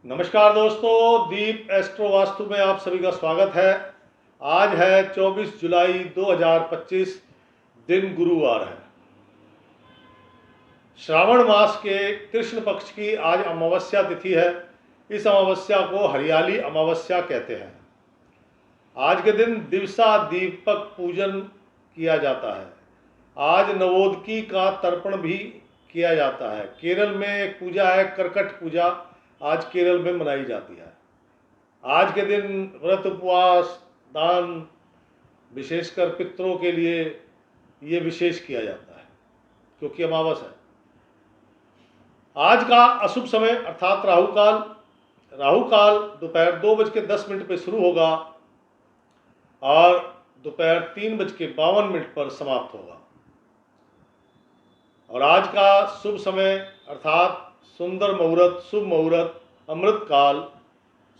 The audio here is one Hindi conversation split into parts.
नमस्कार दोस्तों, दीप एस्ट्रो वास्तु में आप सभी का स्वागत है। आज है 24 जुलाई 2025, दिन गुरुवार है। श्रावण मास के कृष्ण पक्ष की आज अमावस्या तिथि है। इस अमावस्या को हरियाली अमावस्या कहते हैं। आज के दिन दिवसा दीपक पूजन किया जाता है। आज नवोदकी का तर्पण भी किया जाता है। केरल में एक पूजा है करकट पूजा, आज केरल में मनाई जाती है। आज के दिन व्रत उपवास दान विशेषकर पितरों के लिए ये विशेष किया जाता है क्योंकि अमावस है। आज का अशुभ समय अर्थात राहु काल दोपहर 2:10 पे शुरू होगा और दोपहर 3:52 पर समाप्त होगा। और आज का शुभ समय अर्थात सुंदर मुहूर्त, शुभ मुहूर्त, अमृत काल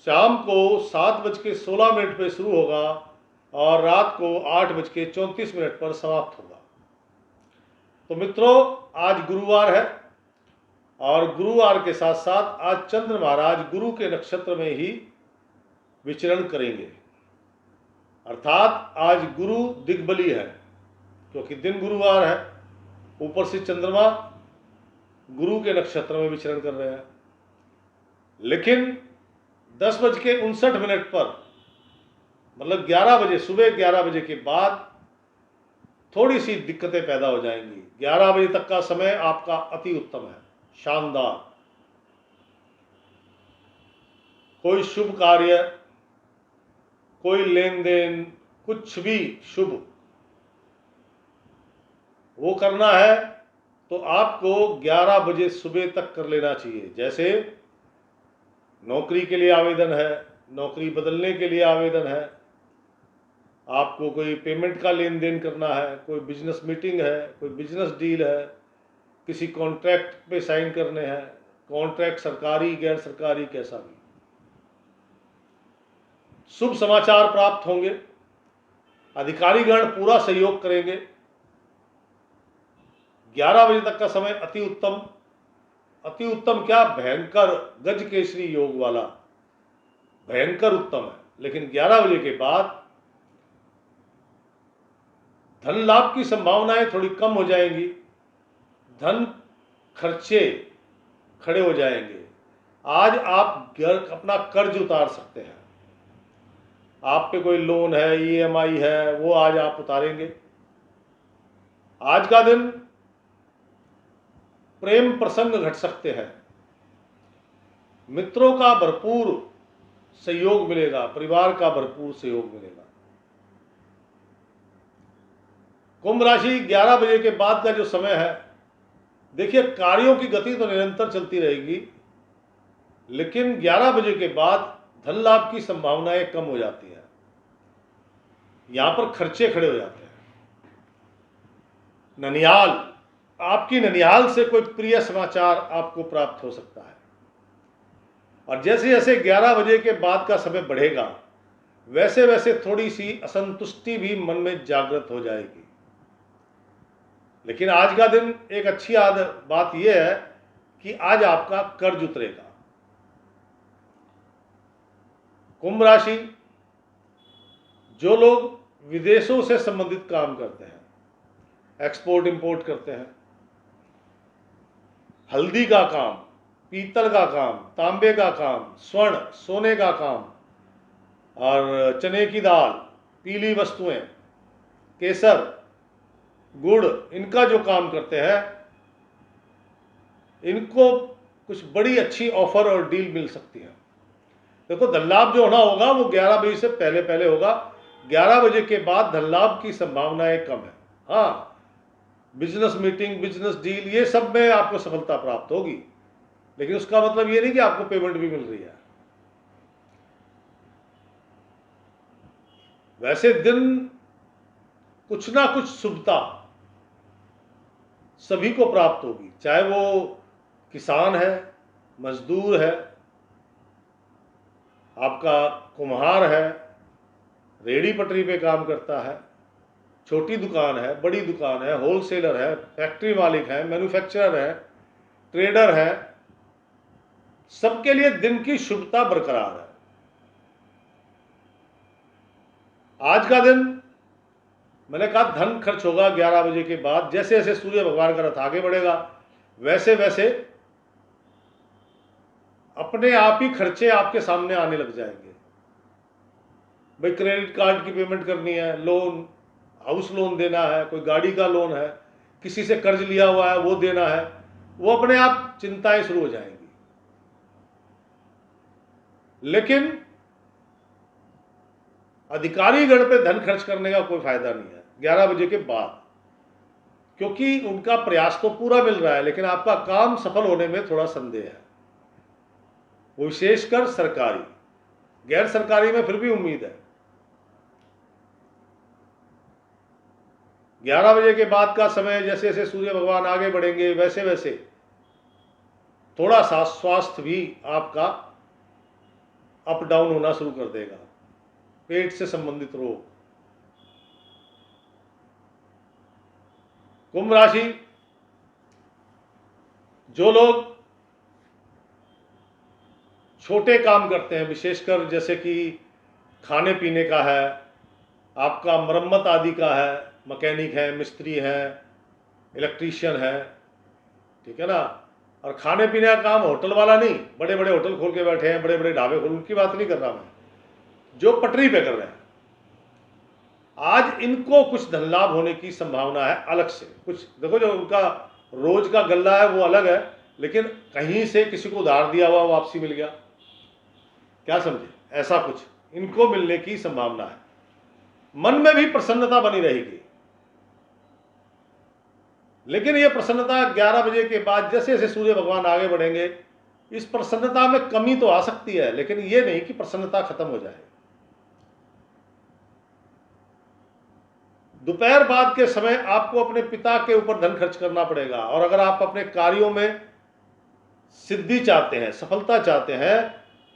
शाम को 7:16 पर शुरू होगा और रात को 8:34 पर समाप्त होगा। तो मित्रों, आज गुरुवार है और गुरुवार के साथ साथ आज चंद्र महाराज गुरु के नक्षत्र में ही विचरण करेंगे, अर्थात आज गुरु दिग्बली है क्योंकि दिन गुरुवार है। ऊपर से चंद्रमा गुरु के नक्षत्र में विचरण कर रहे हैं। लेकिन 10:59 पर मतलब 11 बजे, सुबह 11 बजे के बाद थोड़ी सी दिक्कतें पैदा हो जाएंगी। 11 बजे तक का समय आपका अति उत्तम है, शानदार। कोई शुभ कार्य, कोई लेन देन, कुछ भी शुभ वो करना है तो आपको 11 बजे सुबह तक कर लेना चाहिए। जैसे नौकरी के लिए आवेदन है, नौकरी बदलने के लिए आवेदन है, आपको कोई पेमेंट का लेन देन करना है, कोई बिजनेस मीटिंग है, कोई बिजनेस डील है, किसी कॉन्ट्रैक्ट पे साइन करने हैं, कॉन्ट्रैक्ट सरकारी गैर सरकारी कैसा भी, शुभ समाचार प्राप्त होंगे। अधिकारीगण पूरा सहयोग करेंगे। 11 बजे तक का समय अति उत्तम, अति उत्तम क्या, भयंकर गज केसरी योग वाला भयंकर उत्तम है। लेकिन 11 बजे के बाद धन लाभ की संभावनाएं थोड़ी कम हो जाएंगी, धन खर्चे खड़े हो जाएंगे। आज आप अपना कर्ज उतार सकते हैं। आप पे कोई लोन है, ईएमआई है, वो आज आप उतारेंगे। आज का दिन प्रेम प्रसंग घट सकते हैं। मित्रों का भरपूर सहयोग मिलेगा, परिवार का भरपूर सहयोग मिलेगा। कुंभ राशि 11 बजे के बाद का जो समय है, देखिए कार्यों की गति तो निरंतर चलती रहेगी, लेकिन 11 बजे के बाद धन लाभ की संभावनाएं कम हो जाती है। यहां पर खर्चे खड़े हो जाते हैं। ननिहाल, आपकी ननिहाल से कोई प्रिय समाचार आपको प्राप्त हो सकता है। और जैसे जैसे 11 बजे के बाद का समय बढ़ेगा वैसे वैसे थोड़ी सी असंतुष्टि भी मन में जागृत हो जाएगी। लेकिन आज का दिन एक अच्छी बात यह है कि आज आपका कर्ज उतरेगा। कुंभ राशि, जो लोग विदेशों से संबंधित काम करते हैं, एक्सपोर्ट इंपोर्ट करते हैं, हल्दी का काम, पीतल का काम, तांबे का काम, स्वर्ण सोने का काम और चने की दाल, पीली वस्तुएं, केसर, गुड़, इनका जो काम करते हैं, इनको कुछ बड़ी अच्छी ऑफर और डील मिल सकती है। देखो, धन लाभ जो होना होगा वो 11 बजे से पहले पहले होगा। 11 बजे के बाद धन लाभ की संभावनाएं कम है। हाँ, बिजनेस मीटिंग, बिजनेस डील, ये सब में आपको सफलता प्राप्त होगी, लेकिन उसका मतलब ये नहीं कि आपको पेमेंट भी मिल रही है। वैसे दिन कुछ ना कुछ शुभता सभी को प्राप्त होगी, चाहे वो किसान है, मजदूर है, आपका कुम्हार है, रेडी पटरी पे काम करता है, छोटी दुकान है, बड़ी दुकान है, होलसेलर है, फैक्ट्री मालिक है, मैन्युफैक्चरर है, ट्रेडर है, सबके लिए दिन की शुभता बरकरार है। आज का दिन मैंने कहा धन खर्च होगा 11 बजे के बाद। जैसे जैसे सूर्य भगवान का रथ आगे बढ़ेगा वैसे वैसे अपने आप ही खर्चे आपके सामने आने लग जाएंगे। भाई क्रेडिट कार्ड की पेमेंट करनी है, लोन, हाउस लोन देना है, कोई गाड़ी का लोन है, किसी से कर्ज लिया हुआ है वो देना है, वो अपने आप चिंताएं शुरू हो जाएंगी। लेकिन अधिकारीगण पे धन खर्च करने का कोई फायदा नहीं है 11 बजे के बाद, क्योंकि उनका प्रयास तो पूरा मिल रहा है लेकिन आपका काम सफल होने में थोड़ा संदेह है। वो विशेषकर सरकारी, गैर सरकारी में फिर भी उम्मीद है। 11 बजे के बाद का समय जैसे जैसे सूर्य भगवान आगे बढ़ेंगे वैसे वैसे थोड़ा सा स्वास्थ्य भी आपका अप डाउन होना शुरू कर देगा। पेट से संबंधित रोग। कुंभ राशि, जो लोग छोटे काम करते हैं, विशेषकर जैसे कि खाने पीने का है, आपका मरम्मत आदि का है, मैकेनिक है, मिस्त्री है, इलेक्ट्रीशियन है, ठीक है ना, और खाने पीने का काम होटल वाला नहीं, बड़े बड़े होटल खोल के बैठे हैं, बड़े बड़े ढाबे खोल, उनकी बात नहीं कर रहा मैं, जो पटरी पे कर रहे हैं, आज इनको कुछ धन लाभ होने की संभावना है। अलग से कुछ देखो, जो उनका रोज का गल्ला है वो अलग है, लेकिन कहीं से किसी को उधार दिया हुआ वापसी मिल गया, क्या समझे, ऐसा कुछ इनको मिलने की संभावना है। मन में भी प्रसन्नता बनी रहेगी, लेकिन यह प्रसन्नता 11 बजे के बाद जैसे जैसे सूर्य भगवान आगे बढ़ेंगे इस प्रसन्नता में कमी तो आ सकती है, लेकिन यह नहीं कि प्रसन्नता खत्म हो जाए। दोपहर बाद के समय आपको अपने पिता के ऊपर धन खर्च करना पड़ेगा, और अगर आप अपने कार्यों में सिद्धि चाहते हैं, सफलता चाहते हैं,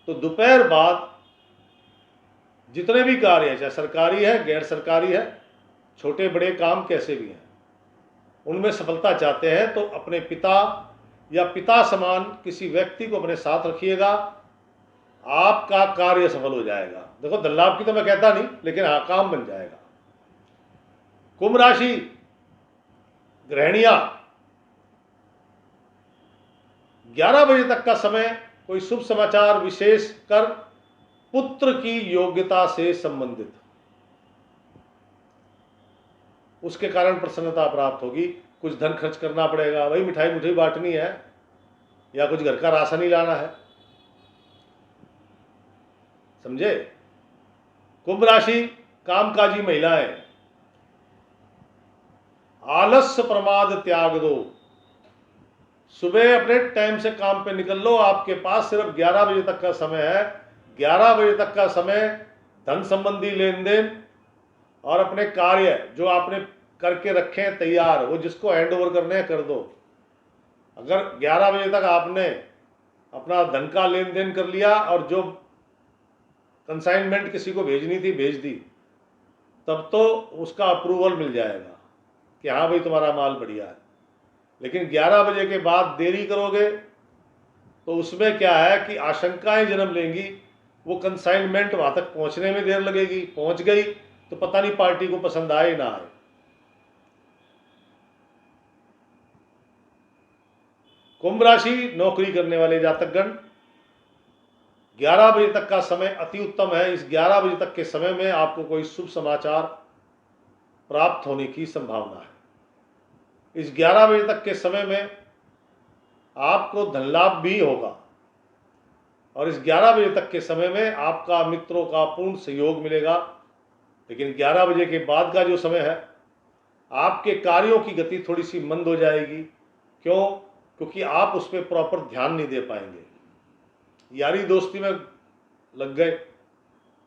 तो दोपहर बाद जितने भी कार्य हैं, चाहे सरकारी है, गैर सरकारी है, छोटे बड़े काम कैसे भी हैं, उनमें सफलता चाहते हैं तो अपने पिता या पिता समान किसी व्यक्ति को अपने साथ रखिएगा, आपका कार्य सफल हो जाएगा। देखो धन लाभ की तो मैं कहता नहीं, लेकिन हाँ काम बन जाएगा। कुंभ राशि, गृहिणियां, 11 बजे तक का समय कोई शुभ समाचार, विशेषकर पुत्र की योग्यता से संबंधित, उसके कारण प्रसन्नता प्राप्त होगी। कुछ धन खर्च करना पड़ेगा, भाई मिठाई मुठाई बांटनी है या कुछ घर का राशन ही लाना है, समझे। कुंभ राशि, कामकाजी महिलाएं, आलस्य प्रमाद त्याग दो, सुबह अपने टाइम से काम पे निकल लो। आपके पास सिर्फ 11 बजे तक का समय है। 11 बजे तक का समय धन संबंधी लेन देन और अपने कार्य जो आपने करके रखे हैं तैयार, वो जिसको हैंड ओवर करने हैं कर दो। अगर 11 बजे तक आपने अपना धन का लेन देन कर लिया और जो कंसाइनमेंट किसी को भेजनी थी भेज दी, तब तो उसका अप्रूवल मिल जाएगा कि हाँ भाई तुम्हारा माल बढ़िया है। लेकिन 11 बजे के बाद देरी करोगे तो उसमें क्या है कि आशंकाएं जन्म लेंगी, वो कंसाइनमेंट वहां तक पहुंचने में देर लगेगी, पहुंच गई तो पता नहीं पार्टी को पसंद आए ना आए। कुंभ राशि, नौकरी करने वाले जातकगण, 11 बजे तक का समय अति उत्तम है। इस 11 बजे तक के समय में आपको कोई शुभ समाचार प्राप्त होने की संभावना है। इस 11 बजे तक के समय में आपको धन लाभ भी होगा, और इस 11 बजे तक के समय में आपका मित्रों का पूर्ण सहयोग मिलेगा। लेकिन 11 बजे के बाद का जो समय है, आपके कार्यों की गति थोड़ी सी मंद हो जाएगी। क्यों? क्योंकि आप उस पर प्रॉपर ध्यान नहीं दे पाएंगे, यारी दोस्ती में लग गए।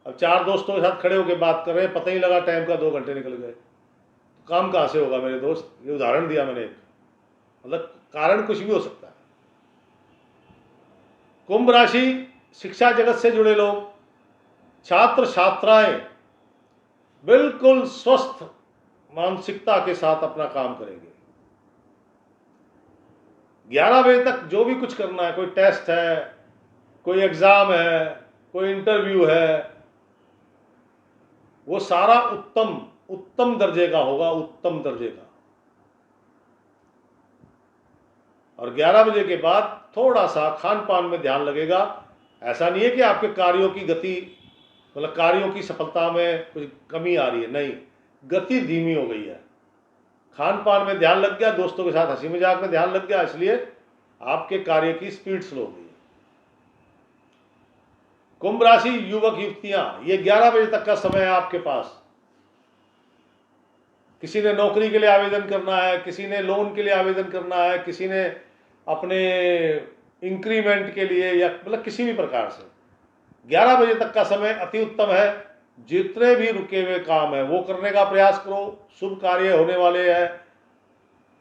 अब 4 दोस्तों के साथ खड़े होकर बात कर रहे हैं, पता ही लगा टाइम का 2 घंटे निकल गए, तो काम कहाँ से होगा मेरे दोस्त। ये उदाहरण दिया मैंने एक, मतलब कारण कुछ भी हो सकता है। कुंभ राशि, शिक्षा जगत से जुड़े लोग, छात्र छात्राएं बिल्कुल स्वस्थ मानसिकता के साथ अपना काम करेंगे। 11 बजे तक जो भी कुछ करना है, कोई टेस्ट है, कोई एग्ज़ाम है, कोई इंटरव्यू है, वो सारा उत्तम दर्जे का होगा, उत्तम दर्जे का। और 11 बजे के बाद थोड़ा सा खान पान में ध्यान लगेगा। ऐसा नहीं है कि आपके कार्यों की गति, मतलब कार्यों की सफलता में कुछ कमी आ रही है, नहीं, गति धीमी हो गई है। खान पान में ध्यान लग गया, दोस्तों के साथ हंसी मजाक में ध्यान लग गया, इसलिए आपके कार्य की स्पीड स्लो हो गई है। कुंभ राशि युवक युवतियां, ये 11 बजे तक का समय है आपके पास। किसी ने नौकरी के लिए आवेदन करना है, किसी ने लोन के लिए आवेदन करना है, किसी ने अपने इंक्रीमेंट के लिए, या मतलब किसी भी प्रकार से 11 बजे तक का समय अति उत्तम है। जितने भी रुके हुए काम है वो करने का प्रयास करो। शुभ कार्य होने वाले हैं,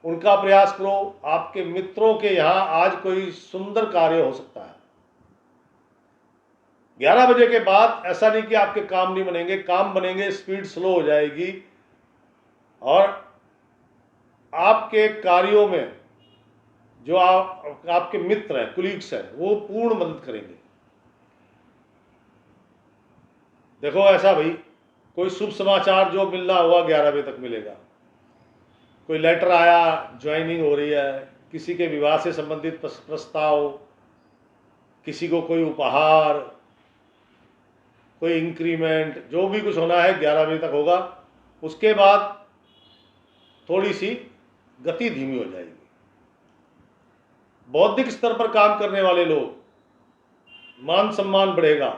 उनका प्रयास करो। आपके मित्रों के यहाँ आज कोई सुंदर कार्य हो सकता है। 11 बजे के बाद ऐसा नहीं कि आपके काम नहीं बनेंगे, काम बनेंगे, स्पीड स्लो हो जाएगी और आपके कार्यों में जो आपके मित्र हैं, कुलीग्स हैं, वो पूर्ण मदद करेंगे। देखो ऐसा भाई, कोई शुभ समाचार जो मिलना होगा 11 बजे तक मिलेगा। कोई लेटर आया, ज्वाइनिंग हो रही है, किसी के विवाह से संबंधित प्रस्ताव, किसी को कोई उपहार, कोई इंक्रीमेंट, जो भी कुछ होना है 11 बजे तक होगा। उसके बाद थोड़ी सी गति धीमी हो जाएगी। बौद्धिक स्तर पर काम करने वाले लोग, मान सम्मान बढ़ेगा।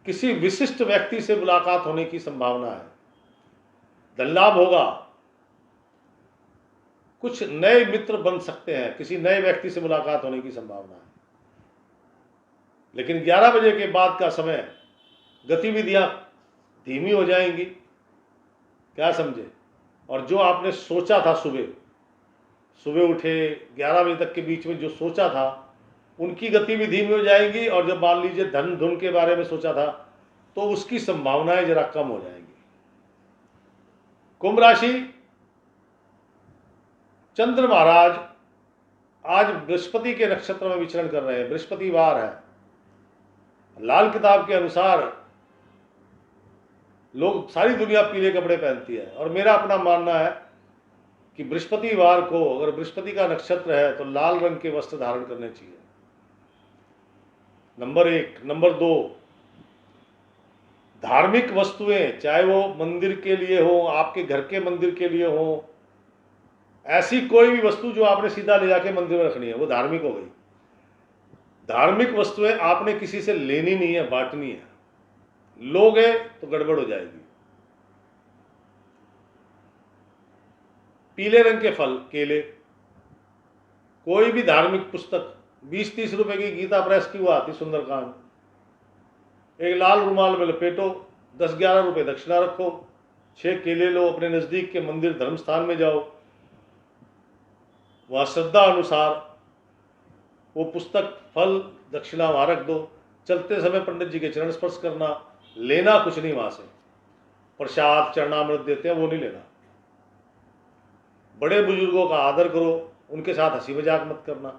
किसी विशिष्ट व्यक्ति से मुलाकात होने की संभावना है। धन लाभ होगा। कुछ नए मित्र बन सकते हैं, किसी नए व्यक्ति से मुलाकात होने की संभावना है। लेकिन 11 बजे के बाद का समय गतिविधियां धीमी हो जाएंगी। क्या समझे? और जो आपने सोचा था सुबह उठे 11 बजे तक के बीच में जो सोचा था, उनकी गति भी धीमी हो जाएगी। और जब मान लीजिए धन धुन के बारे में सोचा था तो उसकी संभावनाएं जरा कम हो जाएंगी। कुंभ राशि, चंद्र महाराज आज बृहस्पति के नक्षत्र में विचरण कर रहे हैं। बृहस्पतिवार है। लाल किताब के अनुसार लोग, सारी दुनिया पीले कपड़े पहनती है, और मेरा अपना मानना है कि बृहस्पतिवार को, अगर बृहस्पति का नक्षत्र है तो लाल रंग के वस्त्र धारण करने चाहिए। नंबर 1। नंबर 2, धार्मिक वस्तुएं, चाहे वो मंदिर के लिए हो, आपके घर के मंदिर के लिए हो, ऐसी कोई भी वस्तु जो आपने सीधा ले जाके मंदिर में रखनी है, वो धार्मिक हो गई। धार्मिक वस्तुएं आपने किसी से लेनी नहीं है, बांटनी है। लोगे तो गड़बड़ हो जाएगी। पीले रंग के फल, केले, कोई भी धार्मिक पुस्तक, 20-30 रुपए की गीता प्रेस की वो आती सुंदरकांड, एक लाल रुमाल में लपेटो, 10-11 रुपए दक्षिणा रखो, 6 केले लो, अपने नजदीक के मंदिर धर्म स्थान में जाओ, वहां श्रद्धा अनुसार वो पुस्तक, फल, दक्षिणा वहां रख दो। चलते समय पंडित जी के चरण स्पर्श करना, लेना कुछ नहीं वहां से। प्रसाद चरणामृत देते हैं, वो नहीं लेना। बड़े बुजुर्गों का आदर करो, उनके साथ हंसी मजाक मत करना।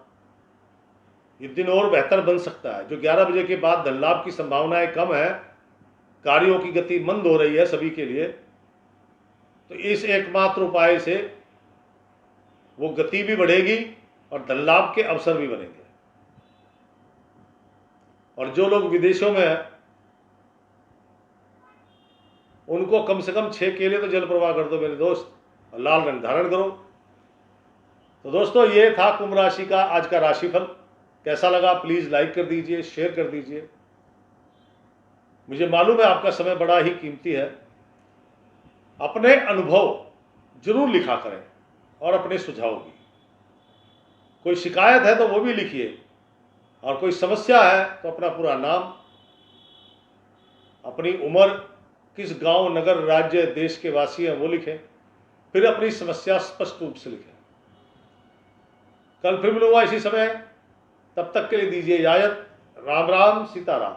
ये दिन और बेहतर बन सकता है। जो 11 बजे के बाद धन लाभ की संभावनाएं कम है, कार्यों की गति मंद हो रही है सभी के लिए, तो इस एकमात्र उपाय से वो गति भी बढ़ेगी और धन लाभ के अवसर भी बनेंगे। और जो लोग विदेशों में हैं, उनको कम से कम 6 केले तो जल प्रवाह कर दो मेरे दोस्त, और लाल रंग धारण करो। तो दोस्तों, ये था कुंभ राशि का आज का राशिफल। कैसा लगा प्लीज लाइक कर दीजिए, शेयर कर दीजिए। मुझे मालूम है आपका समय बड़ा ही कीमती है। अपने अनुभव जरूर लिखा करें और अपने सुझाव भी। कोई शिकायत है तो वो भी लिखिए, और कोई समस्या है तो अपना पूरा नाम, अपनी उम्र, किस गांव, नगर, राज्य, देश के वासी हैं वो लिखें, फिर अपनी समस्या स्पष्ट रूप से लिखें। कल फिर मिलूंगा इसी समय, तब तक के लिए दीजिए इजाजत। राम राम, सीताराम।